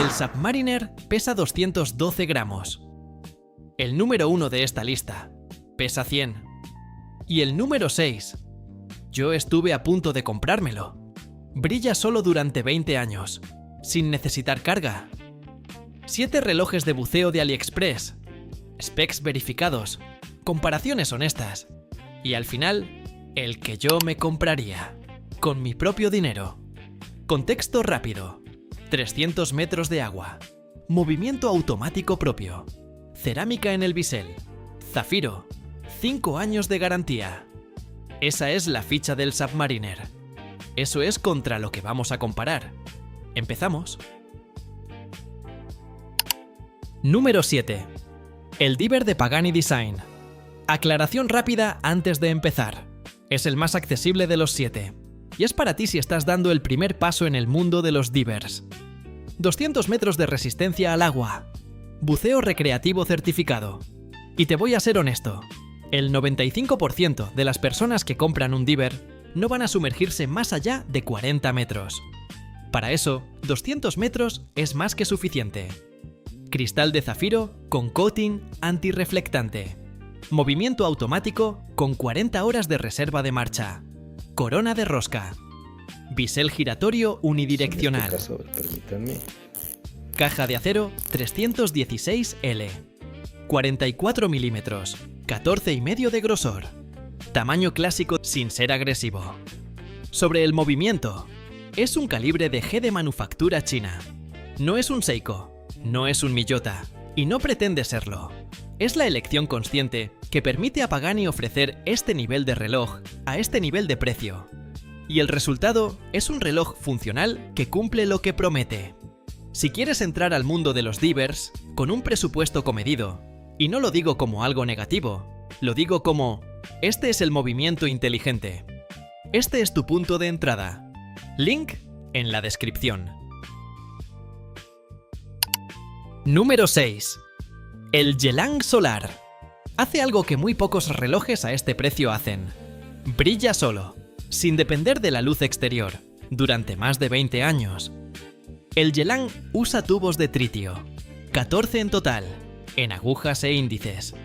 El Submariner pesa 212 gramos. El número 1 de esta lista pesa 100. Y el número 6, yo estuve a punto de comprármelo. Brilla solo durante 20 años, sin necesitar carga. 7 relojes de buceo de AliExpress, specs verificados, comparaciones honestas. Y al final, el que yo me compraría, con mi propio dinero. Contexto rápido. 300 metros de agua. Movimiento automático propio. Cerámica en el bisel. Zafiro. 5 años de garantía. Esa es la ficha del Submariner. Eso es contra lo que vamos a comparar. Empezamos. Número 7. El Diver de Pagani Design. Aclaración rápida antes de empezar. Es el más accesible de los 7. Y es para ti si estás dando el primer paso en el mundo de los divers. 200 metros de resistencia al agua. Buceo recreativo certificado. Y te voy a ser honesto. El 95% de las personas que compran un diver no van a sumergirse más allá de 40 metros. Para eso, 200 metros es más que suficiente. Cristal de zafiro con coating antirreflectante. Movimiento automático con 40 horas de reserva de marcha. Corona de rosca. Bisel giratorio unidireccional. Caja de acero 316L. 44 milímetros. 14,5 de grosor. Tamaño clásico sin ser agresivo. Sobre el movimiento. Es un calibre de G de manufactura china. No es un Seiko. No es un Miyota. Y no pretende serlo. Es la elección consciente que permite a Pagani ofrecer este nivel de reloj a este nivel de precio. Y el resultado es un reloj funcional que cumple lo que promete. Si quieres entrar al mundo de los divers con un presupuesto comedido, y no lo digo como algo negativo, lo digo como, este es el movimiento inteligente. Este es tu punto de entrada. Link en la descripción. Número 6. El Yelang Solar. Hace algo que muy pocos relojes a este precio hacen. Brilla solo, sin depender de la luz exterior, durante más de 20 años. El Yelang usa tubos de tritio, 14 en total, en agujas e índices.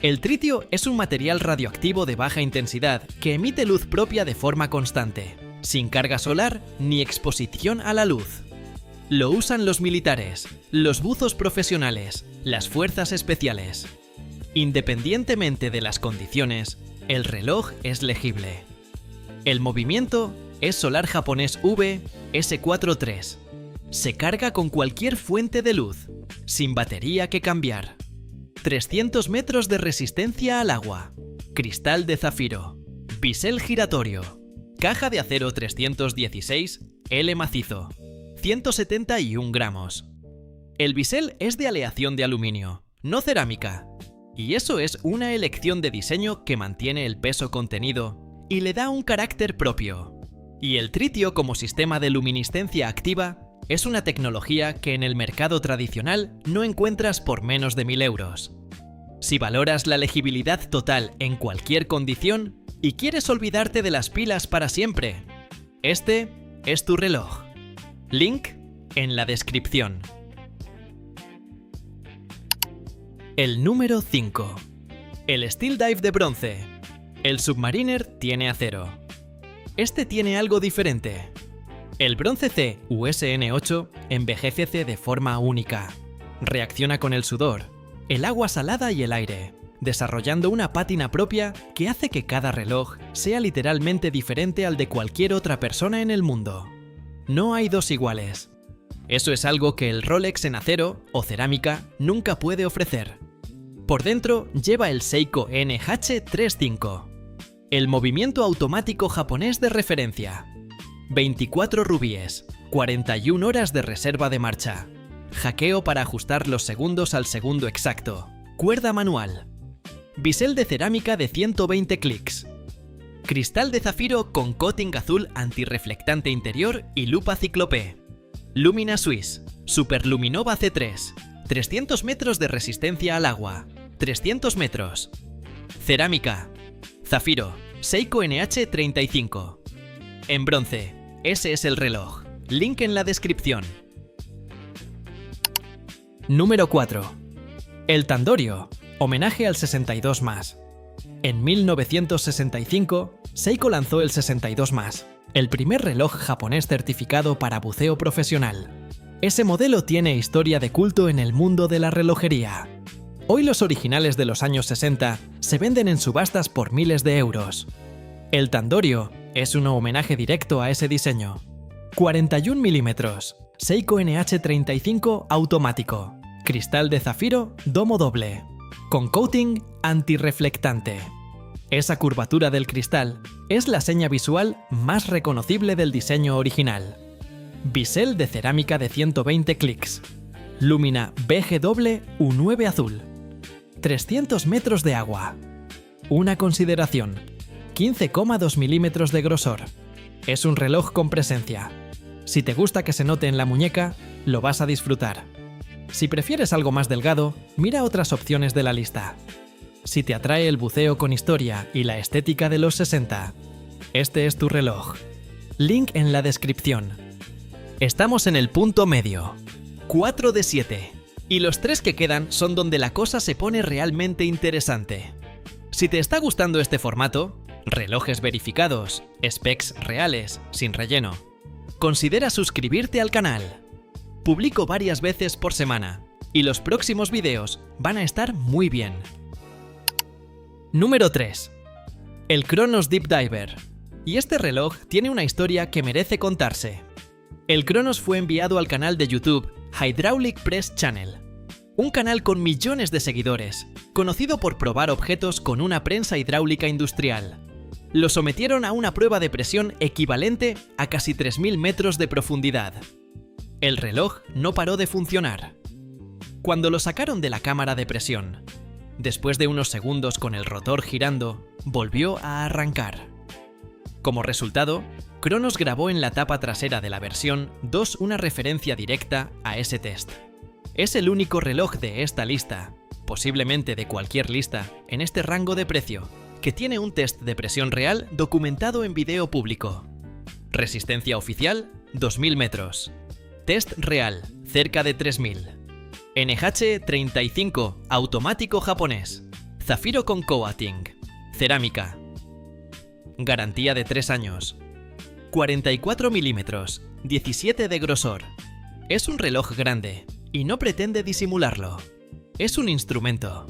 El tritio es un material radioactivo de baja intensidad que emite luz propia de forma constante, sin carga solar ni exposición a la luz. Lo usan los militares, los buzos profesionales, las fuerzas especiales. Independientemente de las condiciones, el reloj es legible. El movimiento es solar japonés V S43. Se carga con cualquier fuente de luz, sin batería que cambiar. 300 metros de resistencia al agua. Cristal de zafiro. Bisel giratorio. Caja de acero 316 L macizo. 171 gramos. El bisel es de aleación de aluminio, no cerámica. Y eso es una elección de diseño que mantiene el peso contenido y le da un carácter propio. Y el tritio como sistema de luminiscencia activa es una tecnología que en el mercado tradicional no encuentras por menos de 1.000 euros. Si valoras la legibilidad total en cualquier condición y quieres olvidarte de las pilas para siempre, este es tu reloj. Link en la descripción. El número 5. El Steel Dive de bronce. El Submariner tiene acero. Este tiene algo diferente. El bronce C USN8 envejece de forma única. Reacciona con el sudor, el agua salada y el aire, desarrollando una pátina propia que hace que cada reloj sea literalmente diferente al de cualquier otra persona en el mundo. No hay dos iguales. Eso es algo que el Rolex en acero o cerámica nunca puede ofrecer. Por dentro lleva el Seiko NH35, el movimiento automático japonés de referencia. 24 rubíes, 41 horas de reserva de marcha. Hackeo para ajustar los segundos al segundo exacto. Cuerda manual. Bisel de cerámica de 120 clics. Cristal de zafiro con coating azul antirreflectante interior y lupa cíclope. Lumina Swiss. Superluminova C3. 300 metros de resistencia al agua. 300 metros. Cerámica. Zafiro. Seiko NH35. En bronce. Ese es el reloj. Link en la descripción. Número 4. El Tandorio, homenaje al 62+. En 1965, Seiko lanzó el 62+, el primer reloj japonés certificado para buceo profesional. Ese modelo tiene historia de culto en el mundo de la relojería. Hoy los originales de los años 60 se venden en subastas por miles de euros. El Tandorio es un homenaje directo a ese diseño. 41 milímetros, Seiko NH35 automático, cristal de zafiro domo doble, con coating antirreflectante. Esa curvatura del cristal es la seña visual más reconocible del diseño original. Bisel de cerámica de 120 clics. Lumina BGW U9 azul. 300 metros de agua. Una consideración: 15,2 milímetros de grosor. Es un reloj con presencia. Si te gusta que se note en la muñeca, lo vas a disfrutar. Si prefieres algo más delgado, mira otras opciones de la lista. Si te atrae el buceo con historia y la estética de los 60, este es tu reloj. Link en la descripción. Estamos en el punto medio. 4 de 7. Y los 3 que quedan son donde la cosa se pone realmente interesante. Si te está gustando este formato, relojes verificados, specs reales, sin relleno, considera suscribirte al canal. Publico varias veces por semana y los próximos vídeos van a estar muy bien. Número 3. El Kronos Deep Diver. Y este reloj tiene una historia que merece contarse. El Kronos fue enviado al canal de YouTube Hydraulic Press Channel, un canal con millones de seguidores, conocido por probar objetos con una prensa hidráulica industrial. Lo sometieron a una prueba de presión equivalente a casi 3.000 metros de profundidad. El reloj no paró de funcionar. Cuando lo sacaron de la cámara de presión, después de unos segundos con el rotor girando, volvió a arrancar. Como resultado, Kronos grabó en la tapa trasera de la versión 2 una referencia directa a ese test. Es el único reloj de esta lista, posiblemente de cualquier lista, en este rango de precio, que tiene un test de presión real documentado en video público. Resistencia oficial, 2000 metros. Test real, cerca de 3000. NH35, automático japonés. Zafiro con coating. Cerámica. Garantía de 3 años. 44 milímetros, 17 de grosor. Es un reloj grande y no pretende disimularlo. Es un instrumento.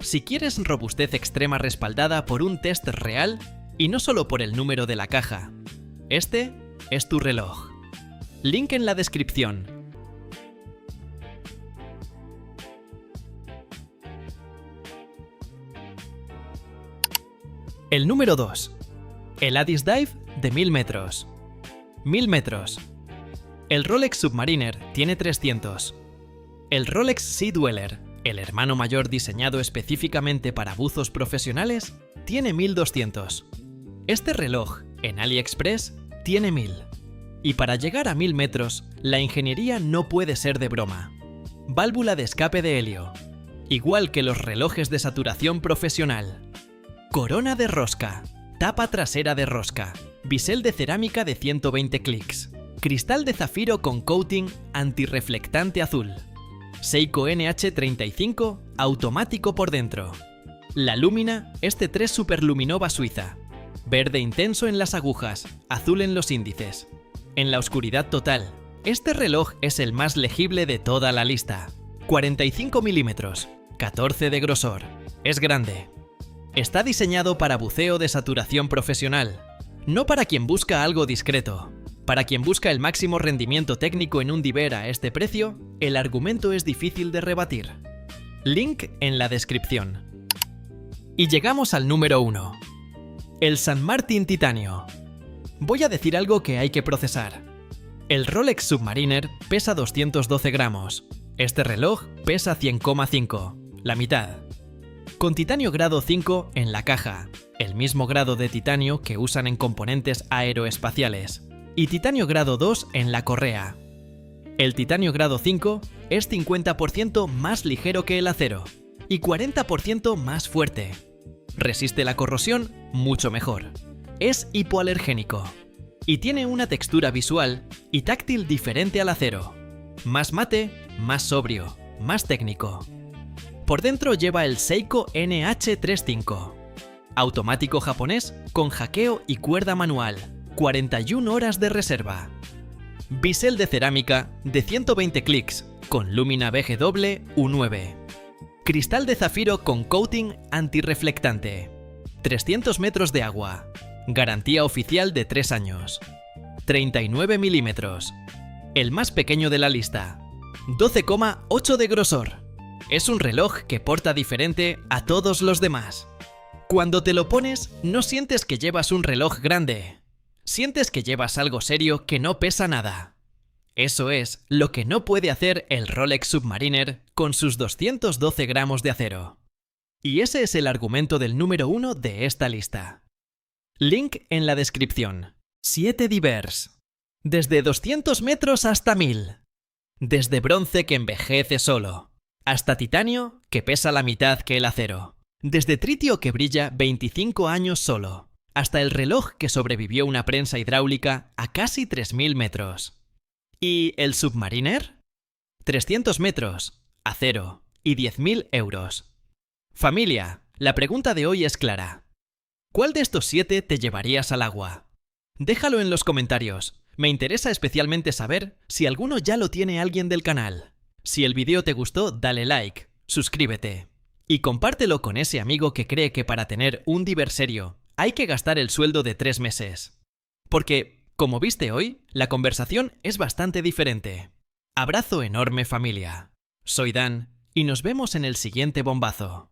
Si quieres robustez extrema respaldada por un test real y no solo por el número de la caja, este es tu reloj. Link en la descripción. El número 2. El Addis Dive de 1000 metros. 1000 metros. El Rolex Submariner tiene 300. El Rolex Sea Dweller, el hermano mayor diseñado específicamente para buzos profesionales, tiene 1200. Este reloj, en AliExpress, tiene 1000. Y para llegar a 1000 metros, la ingeniería no puede ser de broma. Válvula de escape de helio. Igual que los relojes de saturación profesional. Corona de rosca. Tapa trasera de rosca. Bisel de cerámica de 120 clics. Cristal de zafiro con coating antirreflectante azul. Seiko NH35 automático por dentro. La Lumina es T3 Superluminova suiza. Verde intenso en las agujas, azul en los índices. En la oscuridad total, este reloj es el más legible de toda la lista. 45 milímetros, 14 de grosor. Es grande. Está diseñado para buceo de saturación profesional, no para quien busca algo discreto. Para quien busca el máximo rendimiento técnico en un diver a este precio, el argumento es difícil de rebatir. Link en la descripción. Y llegamos al número 1. El San Martín Titanio. Voy a decir algo que hay que procesar. El Rolex Submariner pesa 212 gramos. Este reloj pesa 100,5, la mitad. Con titanio grado 5 en la caja, el mismo grado de titanio que usan en componentes aeroespaciales, y titanio grado 2 en la correa. El titanio grado 5 es 50% más ligero que el acero y 40% más fuerte. Resiste la corrosión mucho mejor. Es hipoalergénico y tiene una textura visual y táctil diferente al acero. Más mate, más sobrio, más técnico. Por dentro lleva el Seiko NH35, automático japonés con hackeo y cuerda manual, 41 horas de reserva. Bisel de cerámica de 120 clics con lúmina BGW U9. Cristal de zafiro con coating antirreflectante. 300 metros de agua. Garantía oficial de 3 años. 39 milímetros. El más pequeño de la lista. 12,8 de grosor. Es un reloj que porta diferente a todos los demás. Cuando te lo pones, no sientes que llevas un reloj grande. Sientes que llevas algo serio que no pesa nada. Eso es lo que no puede hacer el Rolex Submariner con sus 212 gramos de acero. Y ese es el argumento del número 1 de esta lista. Link en la descripción. 7 divers. Desde 200 metros hasta 1000. Desde bronce que envejece solo, hasta titanio que pesa la mitad que el acero. Desde tritio que brilla 25 años solo, hasta el reloj que sobrevivió una prensa hidráulica a casi 3000 metros. ¿Y el Submariner? 300 metros, acero y 10.000 euros. Familia, la pregunta de hoy es clara. ¿Cuál de estos 7 te llevarías al agua? Déjalo en los comentarios. Me interesa especialmente saber si alguno ya lo tiene alguien del canal. Si el vídeo te gustó, dale like, suscríbete y compártelo con ese amigo que cree que para tener un diver serio hay que gastar el sueldo de 3 meses. Porque, como viste hoy, la conversación es bastante diferente. Abrazo enorme, familia. Soy Dan y nos vemos en el siguiente bombazo.